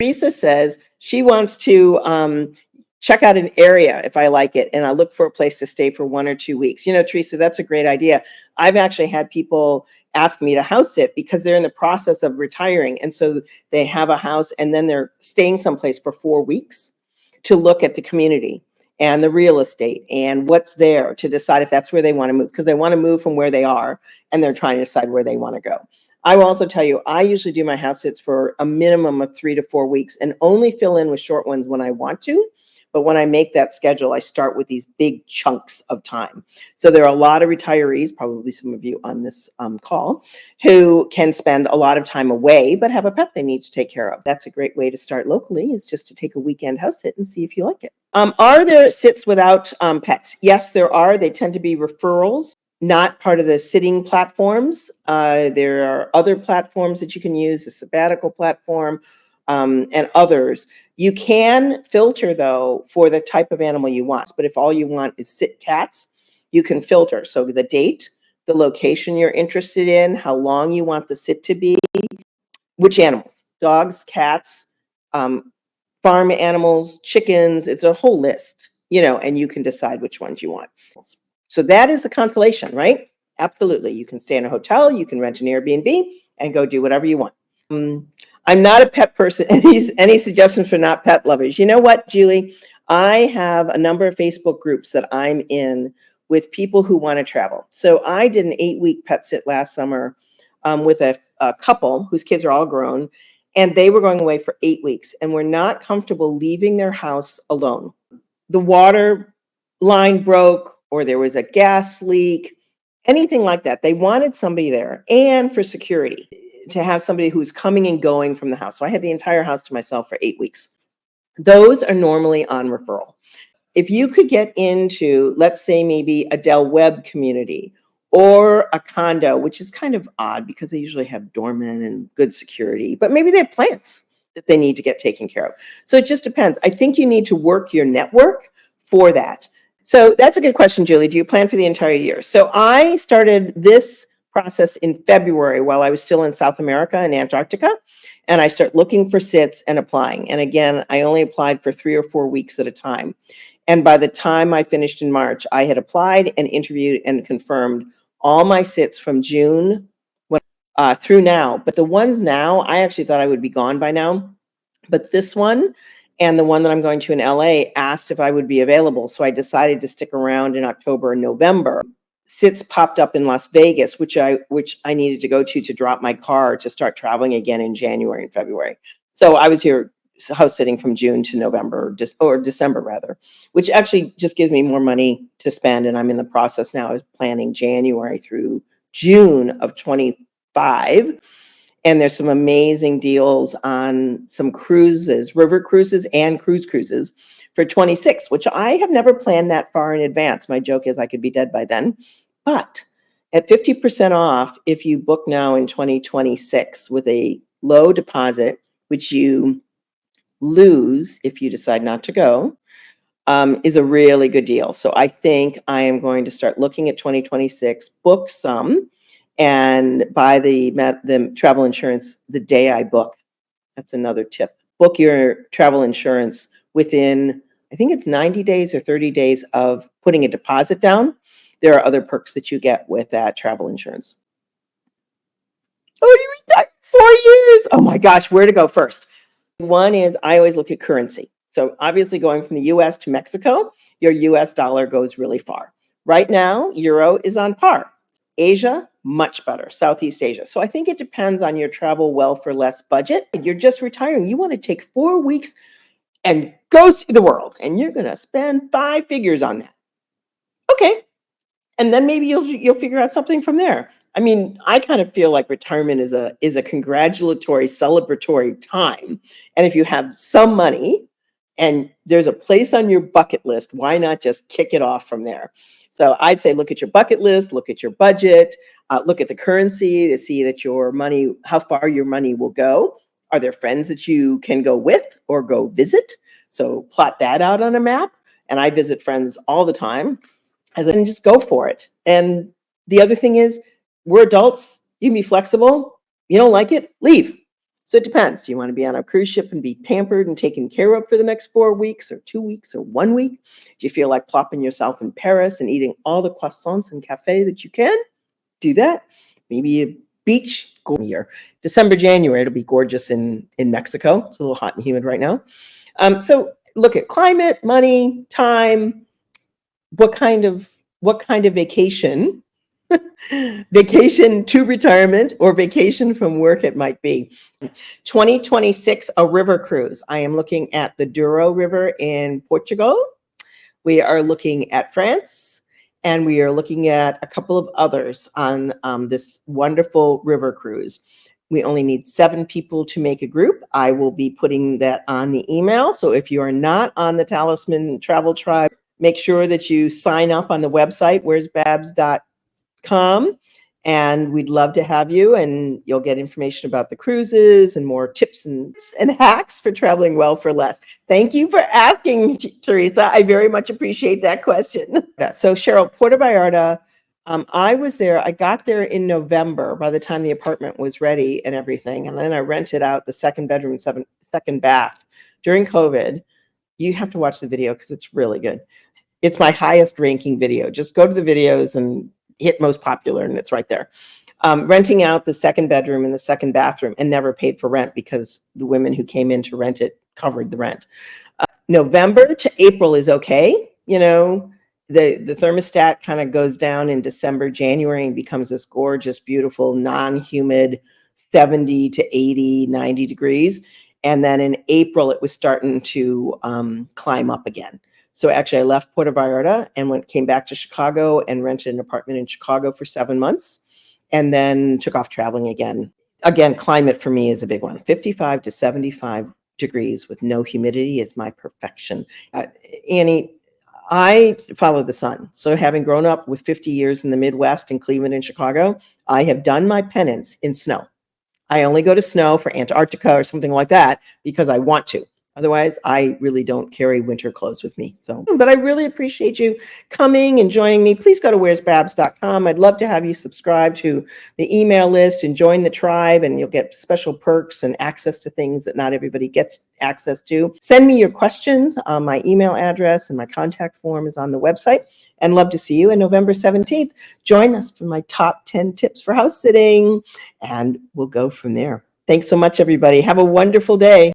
Teresa says she wants to check out an area if I like it, and I look for a place to stay for 1 or 2 weeks. You know, Teresa, that's a great idea. I've actually had people ask me to house sit because they're in the process of retiring, and so they have a house and then they're staying someplace for 4 weeks to look at the community and the real estate and what's there to decide if that's where they want to move, because they want to move from where they are and they're trying to decide where they want to go. I will also tell you, I usually do my house sits for a minimum of 3 to 4 weeks and only fill in with short ones when I want to. But when I make that schedule, I start with these big chunks of time. So there are a lot of retirees, probably some of you on this call, who can spend a lot of time away, but have a pet they need to take care of. That's a great way to start locally, is just to take a weekend house sit and see if you like it. Are there sits without pets? Yes, there are. They tend to be referrals, not part of the sitting platforms. There are other platforms that you can use, the sabbatical platform, and others. You can filter, though, for the type of animal you want. But if all you want is sit cats, you can filter. So the date, the location you're interested in, how long you want the sit to be, which animals, dogs, cats, farm animals, chickens. It's a whole list, and you can decide which ones you want. So that is the consolation, right? Absolutely. You can stay in a hotel, you can rent an Airbnb, and go do whatever you want. I'm not a pet person. Any suggestions for not pet lovers? You know what, Julie? I have a number of Facebook groups that I'm in with people who want to travel. So I did an 8-week pet sit last summer with a couple whose kids are all grown, and they were going away for 8 weeks and were not comfortable leaving their house alone. The water line broke, or there was a gas leak, anything like that. They wanted somebody there, and for security, to have somebody who's coming and going from the house. So I had the entire house to myself for 8 weeks. Those are normally on referral. If you could get into, let's say, maybe a Del Webb community or a condo, which is kind of odd because they usually have doormen and good security, but maybe they have plants that they need to get taken care of. So it just depends. I think you need to work your network for that. So that's a good question, Julie. Do you plan for the entire year? So I started this process in February while I was still in South America and Antarctica. And I start looking for sits and applying. And again, I only applied for 3 or 4 weeks at a time. And by the time I finished in March, I had applied and interviewed and confirmed all my sits from June through now. But the ones now, I actually thought I would be gone by now. But this one and the one that I'm going to in LA asked if I would be available. So I decided to stick around in October and November. Sits popped up in Las Vegas, which I needed to go to drop my car to start traveling again in January and February. So I was here house sitting from June to November, or December rather, which actually just gives me more money to spend. And I'm in the process now of planning January through June of 25. And there's some amazing deals on some cruises, river cruises and cruises for 26, which I have never planned that far in advance. My joke is I could be dead by then. But at 50% off, if you book now in 2026 with a low deposit, which you lose if you decide not to go, is a really good deal. So I think I am going to start looking at 2026, book some, and buy the travel insurance the day I book. That's another tip. Book your travel insurance within, I think it's 90 days or 30 days of putting a deposit down. There are other perks that you get with that travel insurance. Oh, you retired 4 years. Oh my gosh, where to go first? One is I always look at currency. So obviously going from the US to Mexico, your US dollar goes really far. Right now, euro is on par. Asia, much better. Southeast Asia. So I think it depends on your travel well for less budget. You're just retiring. You want to take 4 weeks and go see the world, and you're going to spend 5 figures on that. Okay. And then maybe you'll figure out something from there. I mean, I kind of feel like retirement is a congratulatory, celebratory time. And if you have some money and there's a place on your bucket list, why not just kick it off from there? So I'd say look at your bucket list, look at your budget, look at the currency to see that your money, how far your money will go. Are there friends that you can go with or go visit? So plot that out on a map. And I visit friends all the time. And just go for it. And the other thing is, we're adults. You can be flexible. You don't like it, leave. So it depends. Do you want to be on a cruise ship and be pampered and taken care of for the next 4 weeks or 2 weeks or 1 week? Do you feel like plopping yourself in Paris and eating all the croissants and cafe that you can? Do that. Maybe a beach here. December, January, it'll be gorgeous in Mexico. It's a little hot and humid right now. So look at climate, money, time, what kind of vacation, vacation to retirement or vacation from work it might be. 2026, a river cruise. I am looking at the Douro River in Portugal. We are looking at France, and we are looking at a couple of others on this wonderful river cruise. We only need 7 people to make a group. I will be putting that on the email. So if you are not on the Talisman Travel Tribe, make sure that you sign up on the website, where'sbabs.com. And we'd love to have you, and you'll get information about the cruises and more tips and hacks for traveling well for less. Thank you for asking, Teresa. I very much appreciate that question. So Cheryl, Puerto Vallarta, I was there. I got there in November by the time the apartment was ready and everything. And then I rented out the 2nd bedroom, second bath during COVID. You have to watch the video because it's really good. It's my highest ranking video. Just go to the videos and hit most popular, and it's right there. Renting out the 2nd bedroom and the 2nd bathroom, and never paid for rent because the women who came in to rent it covered the rent. November to April is okay. You know, the thermostat kind of goes down in December, January, and becomes this gorgeous, beautiful, non-humid 70 to 80, 90 degrees. And then in April, it was starting to climb up again. So actually, I left Puerto Vallarta and came back to Chicago and rented an apartment in Chicago for 7 months, and then took off traveling again. Again, climate for me is a big one. 55 to 75 degrees with no humidity is my perfection. Annie, I follow the sun. So having grown up with 50 years in the Midwest in Cleveland and Chicago, I have done my penance in snow. I only go to snow for Antarctica or something like that because I want to. Otherwise, I really don't carry winter clothes with me. So, but I really appreciate you coming and joining me. Please go to where'sbabs.com. I'd love to have you subscribe to the email list and join the tribe, and you'll get special perks and access to things that not everybody gets access to. Send me your questions. My email address and my contact form is on the website, and love to see you. And November 17th, join us for my top 10 tips for house sitting, and we'll go from there. Thanks so much, everybody. Have a wonderful day.